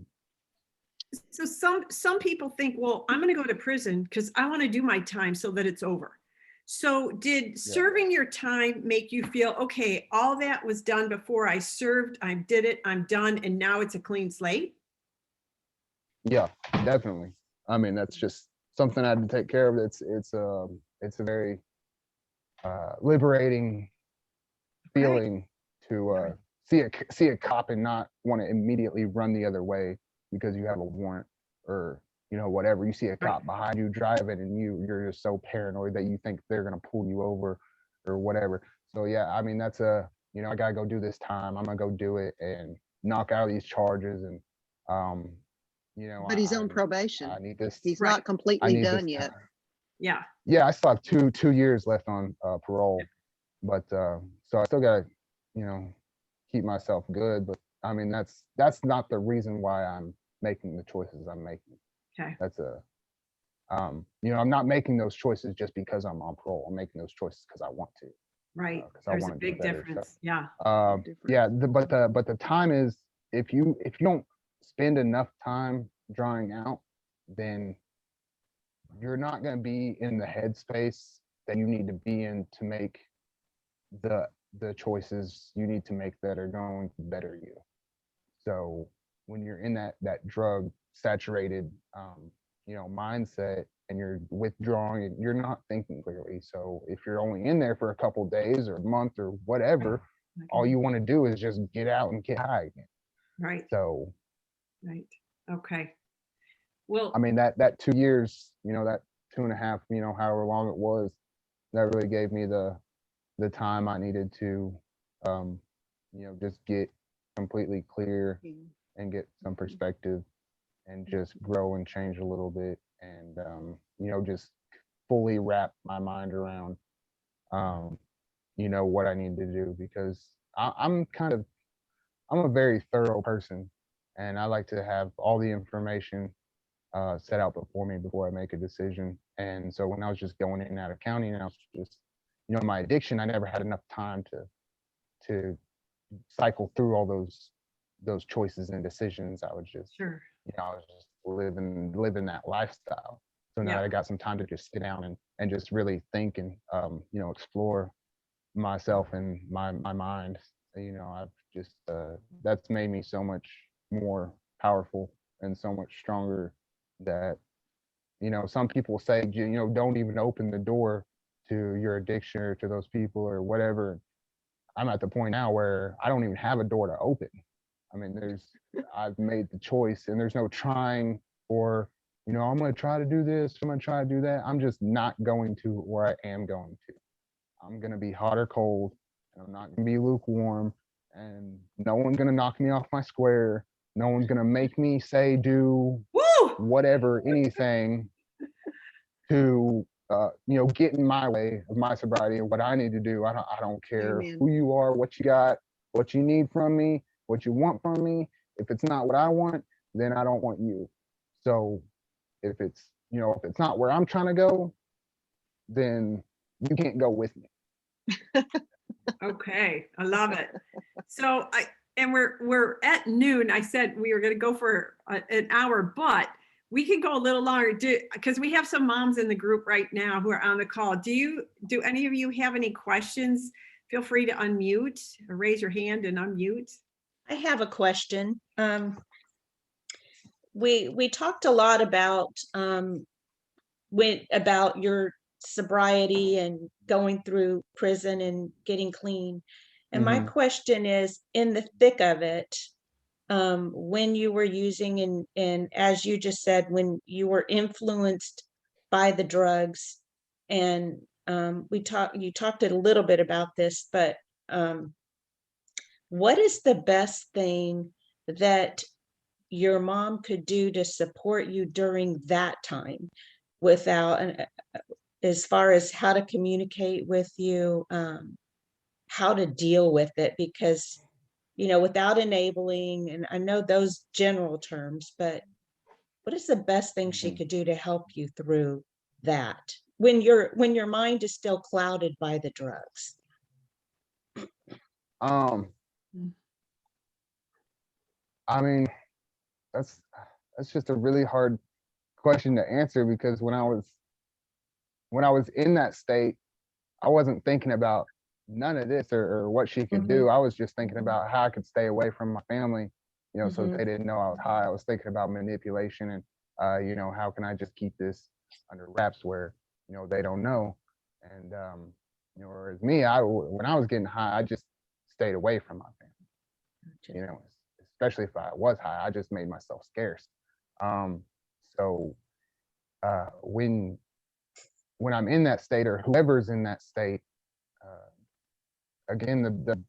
so some people think, well, I'm going to go to prison because I want to do my time so that it's over. So did serving your time make you feel, okay, all that was done before I served, I did it, I'm done, and now it's a clean slate? Yeah, definitely. I mean, that's just something I had to take care of. It's a very liberating feeling to see a cop and not want to immediately run the other way because you have a warrant or whatever. You see a cop behind you driving and you're just so paranoid that you think they're gonna pull you over or whatever. So yeah, I mean that's I gotta go do this time. I'm gonna go do it and knock out these charges and But he's on probation. I need this. He's Right. not completely done yet. Yeah. Yeah, I still have two years left on parole, but so I still gotta keep myself good. But I mean that's not the reason why I'm making the choices I'm making. Okay. That's I'm not making those choices just because I'm on parole. I'm making those choices because I want to. Right. I There's a want to do big better. difference. So, Yeah. yeah. But the time is, if you don't spend enough time drawing out, then you're not going to be in the headspace that you need to be in to make the choices you need to make that are going to better you. So when you're in that drug saturated mindset and you're withdrawing, you're not thinking clearly. So if you're only in there for a couple days or a month or whatever, all you want to do is just get out and get high again. Right. So right. Okay. Well, I mean that 2 years, that 2.5, however long it was, that really gave me the time I needed to just get completely clear and get some perspective and just grow and change a little bit and just fully wrap my mind around what I need to do because I'm a very thorough person and I like to have all the information set out before me before I make a decision. And so when I was just going in and out of county and I was just my addiction, I never had enough time to cycle through all those choices and decisions. I was just sure. I was just living that lifestyle. So now Yeah. that I got some time to just sit down and just really think and explore myself and my mind. I've just that's made me so much more powerful and so much stronger that some people say don't even open the door to your addiction or to those people or whatever. I'm at the point now where I don't even have a door to open. I mean, I've made the choice and there's no trying or, I'm going to try to do this, I'm going to try to do that. I'm just not going to where I am going to. I'm going to be hot or cold, and I'm not going to be lukewarm, and no one's going to knock me off my square. No one's going to make me say, do Woo! whatever, anything to get in my way of my sobriety and what I need to do. I don't care Amen. who you are, what you got, what you need from me, what you want from me. If it's not what I want, then I don't want you. So if it's not where I'm trying to go, then you can't go with me. Okay, I love it. So we're at noon. I said we were going to go for an hour, but we can go a little longer because we have some moms in the group right now who are on the call. Do any of you have any questions? Feel free to unmute or raise your hand and unmute. I have a question. We talked a lot about about your sobriety and going through prison and getting clean. And my question is, in the thick of it, when you were using and as you just said, when you were influenced by the drugs, and you talked a little bit about this, but what is the best thing that your mom could do to support you during that time without, as far as how to communicate with you, how to deal with it? Because, without enabling, and I know those general terms, but what is the best thing she could do to help you through that when your mind is still clouded by the drugs? I mean, that's just a really hard question to answer, because when I was in that state, I wasn't thinking about none of this or what she could do. I was just thinking about how I could stay away from my family, so they didn't know I was high. I was thinking about manipulation and how can I just keep this under wraps where they don't know. And whereas me, when I was getting high, I just stayed away from my family. Especially if I was high, I just made myself scarce. So when I'm in that state, or whoever's in that state, again, the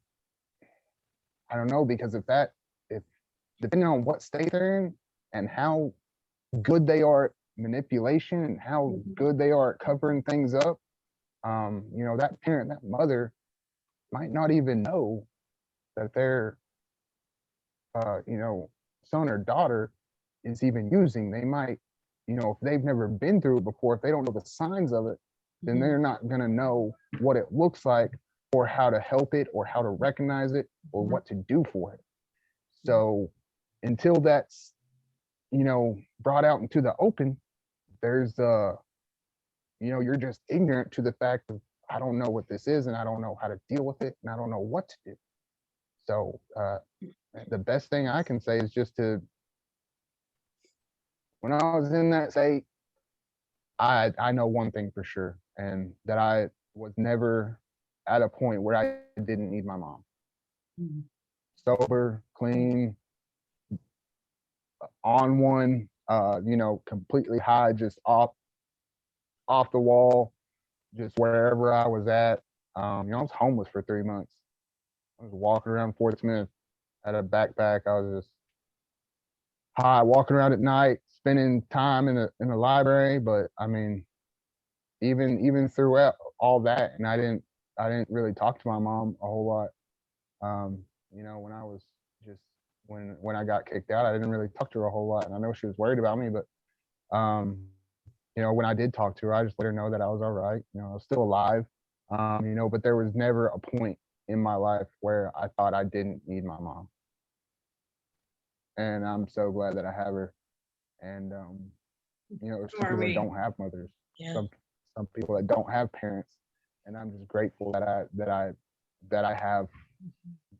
I don't know, because if depending on what state they're in and how good they are at manipulation and how good they are at covering things up, that parent, that mother might not even know that their son or daughter is even using. They might, if they've never been through it before, if they don't know the signs of it, then they're not going to know what it looks like, or how to help it, or how to recognize it, or what to do for it. So until that's brought out into the open, there's you're just ignorant to the fact of, I don't know what this is, and I don't know how to deal with it, and I don't know what to do. So the best thing I can say is just when I was in that state, I know one thing for sure, and that I was never at a point where I didn't need my mom. Sober, clean, on one, completely high, just off the wall, just wherever I was at. I was homeless for 3 months. I was walking around Fort Smith, had a backpack. I was just high, walking around at night, spending time in the library. But I mean, even throughout all that, and I didn't really talk to my mom a whole lot. When I was just when I got kicked out, I didn't really talk to her a whole lot, and I know she was worried about me. But when I did talk to her, I just let her know that I was all right. I was still alive. But there was never a point in my life where I thought I didn't need my mom. And I'm so glad that I have her. And you know, So some are people that we. don't have mothers, Yeah. some people that don't have parents, and I'm just grateful that I have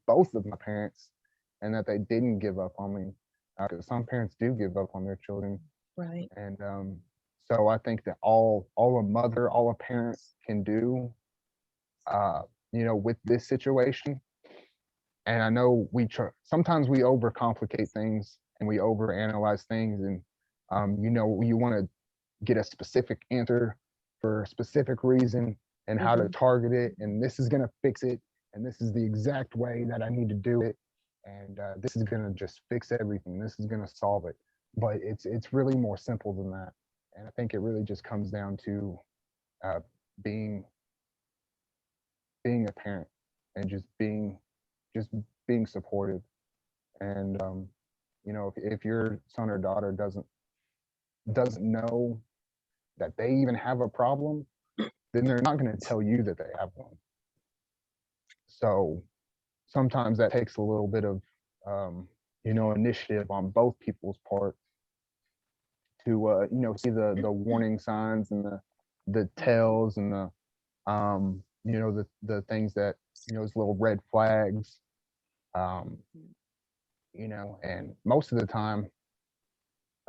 both of my parents, and that they didn't give up on me. Because some parents do give up on their children, Right. and so I think that all a mother, all a parent can do, you know, with this situation. And I know sometimes we overcomplicate things and we overanalyze things, and you know, you want to get a specific answer for a specific reason and how to target it, and this is going to fix it, and this is the exact way that I need to do it, and this is going to just fix everything, this is going to solve it. But it's really more simple than that, and I think it really just comes down to uh, being being a parent, and just being supportive. And you know, if your son or daughter doesn't know that they even have a problem, then they're not going to tell you that they have one. So sometimes that takes a little bit of you know, initiative on both people's part to you know, see the warning signs and the tells and the you know, the things that, you know, those little red flags, um you know. And most of the time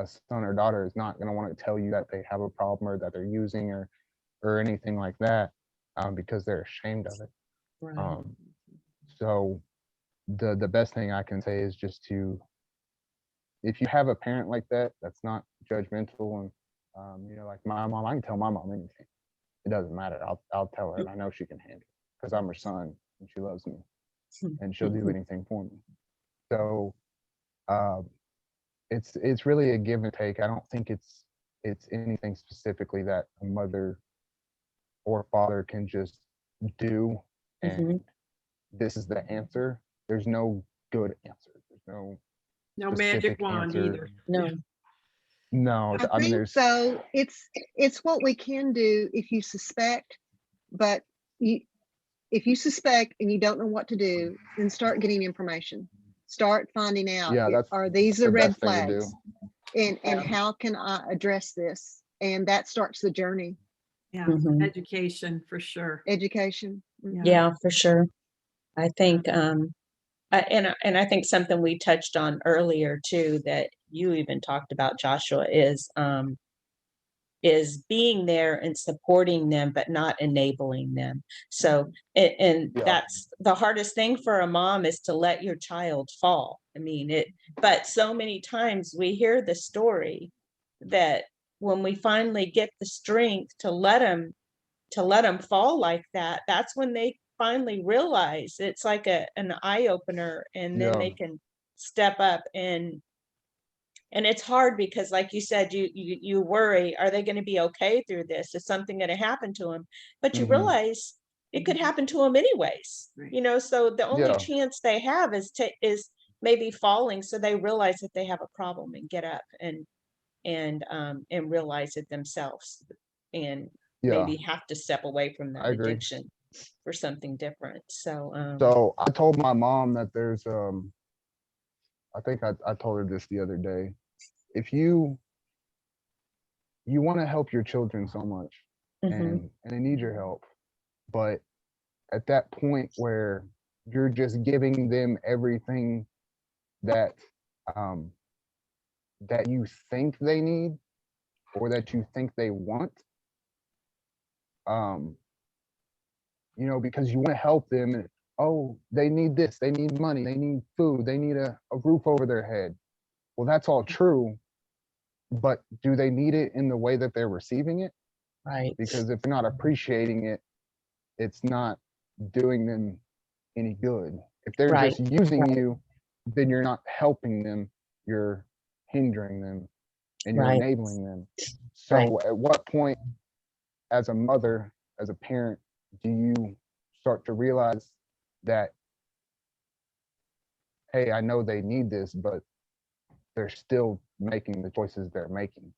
a son or daughter is not going to want to tell you that they have a problem or that they're using or anything like that, because they're ashamed of it. Right. So the best thing I can say is just to, if you have a parent like that that's not judgmental, and you know, like my mom, I can tell my mom anything. It doesn't matter. I'll tell her, and I know she can handle it because I'm her son and she loves me, and she'll do anything for me. So uh, it's really a give and take. I don't think it's anything specifically that a mother or father can just do, and this is the answer. There's no good answer. There's no No magic specific wand answer. either. No. No, I I mean, think there's so. It's what we can do if you suspect, but you if you suspect and you don't know what to do, then start getting information. Start finding out, yeah, that's are these the the red best thing to do. flags? And how can I address this? And that starts the journey. Yeah. Mhm. Education for sure. Education. Yeah, for sure. I think and I think something we touched on earlier too, that you even talked about, Joshua, is being there and supporting them, but not enabling them. So, and Yeah. that's the hardest thing for a mom, is to let your child fall. I mean, but so many times we hear the story that when we finally get the strength to let them fall like that, that's when they finally realize, it's like an eye opener, and then Yeah. they can step up. And it's hard because, like you said, you worry, are they going to be okay through this? Is something going to happen to them? But you Mhm. realize it could happen to them anyways. Right. You know, so the only Yeah. chance they have is maybe falling, so they realize that they have a problem and get up and realize it themselves, and Yeah. maybe have to step away from that I agree. addiction for something different. So So I told my mom that there's I think I told her this the other day. If you want to help your children so much, mhm, and they need your help, but at that point where you're just giving them everything that um that you think they need or that you think they want, um you know, because you want to help them, and oh, they need this, they need money, they need food, they need a roof over their head. Well, that's all true, but do they need it in the way that they're receiving it? right, Because if they're not appreciating it, it's not doing them any good. If they're right, just using you, then you're not helping them, you're hindering them, and you're right, enabling them. right. So at what point, as a mother, as a parent, do you start to realize that, hey, I know they need this, but they're still making the choices they're making,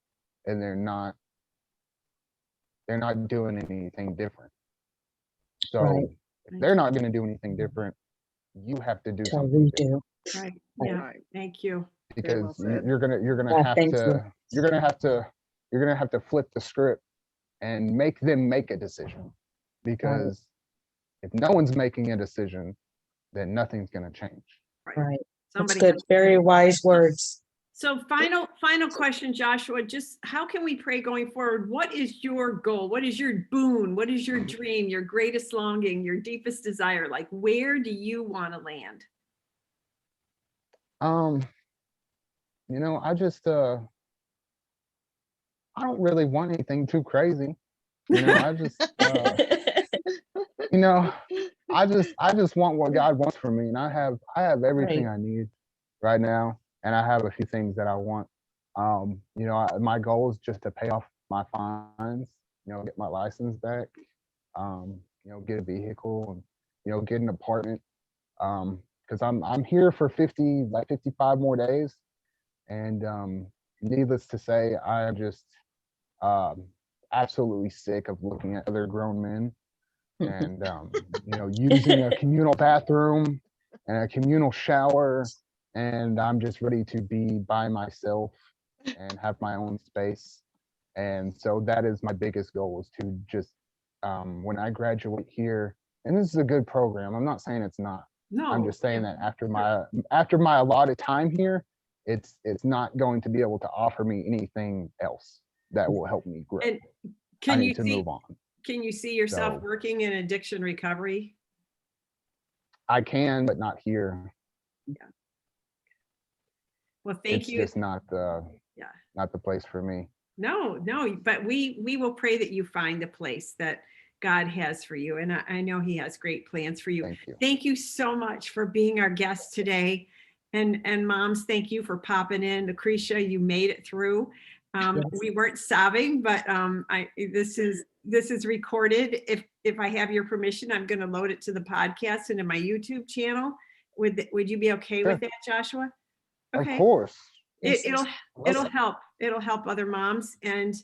and they're not doing anything different. So Right. if they're not going to do anything different, you have to do So something we different, do. Right. Right. Yeah. Right. Thank you. Very well because said. you're gonna Yeah, have thank you. to you're going to have to flip the script and make them make a decision, because if no one's making a decision, then nothing's going to change. Right. That's Somebody good. has- Very wise words. So final question, Joshua, just how can we pray going forward? What is your goal? What is your boon? What is your dream, your greatest longing, your deepest desire? Like, where do you want to land? You know, I just I don't really want anything too crazy. You know, I just you know, I just want what God wants for me, and I have everything Right. I need right now, and I have a few things that I want. You know, my goal is just to pay off my fines, you know, get my license back, you know, get a vehicle, and you know, get an apartment. Because I'm here for 55 more days, and needless to say, I am just absolutely sick of looking at other grown men and you know, using a communal bathroom and a communal shower, and I'm just ready to be by myself and have my own space. And so that is my biggest goal, is to just when I graduate here, and this is a good program, I'm not saying it's not, No. I'm just saying that after my allotted time here, it's not going to be able to offer me anything else that will help me grow. And I can you need to see, move on. can you see yourself So- working in addiction recovery? I can, but not here. Well, thank It's you. just not the Yeah. not the place for me. No, but we will pray that you find the place that God has for you. And I know he has great plans for you. Thank you. Thank you so much for being our guest today. And moms, thank you for popping in. Lucretia, you made it through. Yes. We weren't sobbing, but this is recorded. If I have your permission, I'm going to load it to the podcast and to my YouTube channel. Would you be okay with that, Joshua? Of course. It'll Love help. It'll help other moms, and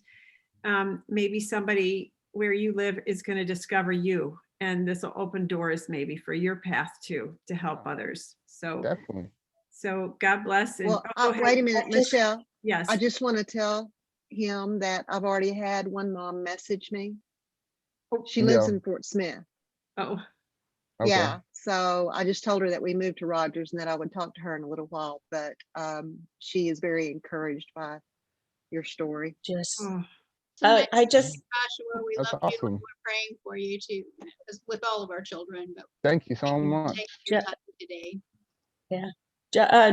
maybe somebody where you live is going to discover you, and this will open doors maybe for your path too, to help others. So Definitely. So God bless. And Well, go ahead. wait a minute, Michelle. Yes. I just want to tell him that I've already had one mom message me. She lives Yeah. in Fort Smith. Oh, Okay. Yeah. So I just told her that we moved to Rogers and that I would talk to her in a little while, but she is very encouraged by your story. Just, oh, I just, Joshua, we That's love you. awesome. We're praying for you too, as with all of our children. But Thank you so much. take your Ja- time today.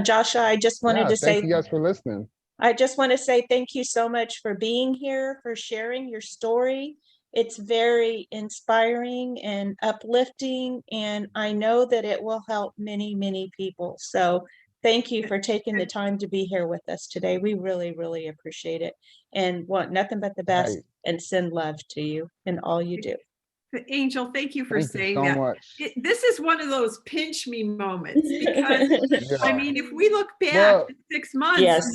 Joshua, I just wanted Yeah, to thank say, you guys for listening. I just want to say thank you so much for being here, for sharing your story. It's very inspiring and uplifting, and I know that it will help many, many people. So thank you for taking the time to be here with us today. We really, really appreciate it, and want nothing but the best, Right. and send love to you in all you do. Angel, thank you for Thank you saying so that. much. This is one of those pinch me moments, because I Yeah. mean, if we look back Well- at 6 months, Yes.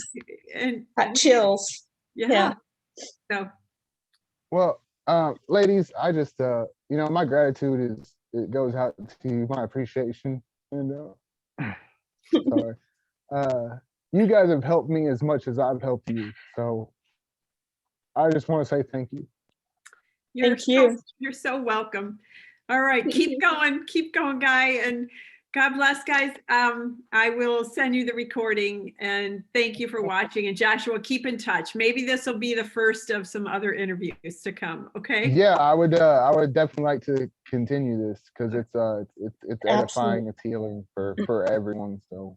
and Hot chills. yeah. So Well, ladies, I just you know, my gratitude it goes out to you, my appreciation, and sorry. You guys have helped me as much as I've helped you. So I just want to say thank you. Thank you. You're so welcome. All right, keep going, Guy, and God bless, guys. I will send you the recording, and thank you for watching. And Joshua, keep in touch. Maybe this will be the first of some other interviews to come. Okay. Yeah, I would definitely like to continue this, because it's edifying, Absolutely. it's healing for everyone. So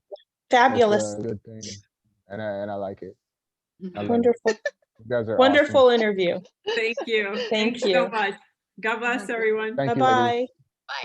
Fabulous. it's a good thing, and I like it. I love it. Wonderful. You guys are Wonderful interview. Thank you. Thank so you. much. God bless everyone. Awesome. Thank you, ladies. Bye-bye. Bye.